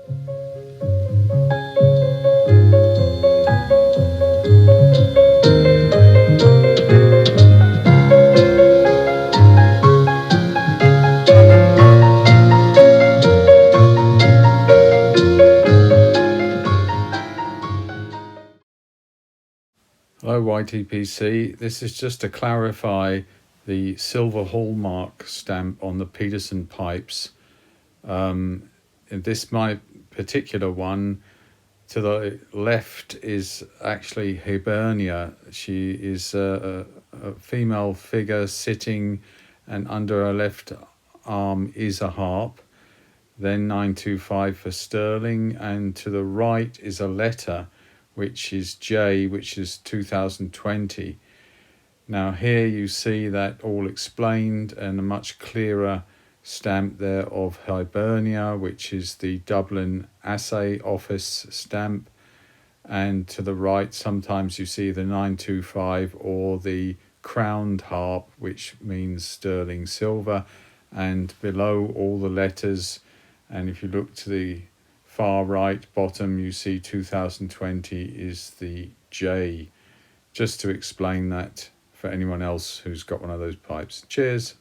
Hello YTPC, this is just to clarify the silver hallmark stamp on the Peterson pipes. In this my particular one, to the left is actually Hibernia. She is a female figure sitting, and under her left arm is a harp. Then 925 for sterling, and to the right is a letter which is J, which is 2020. Now here you see that all explained, and a much clearer stamp there of Hibernia, which is the Dublin Assay Office stamp. And to the right sometimes you see the 925 or the crowned harp, which means sterling silver, and below all the letters. And if you look to the far right bottom, you see 2020 is the J, just to explain that for anyone else who's got one of those pipes. Cheers.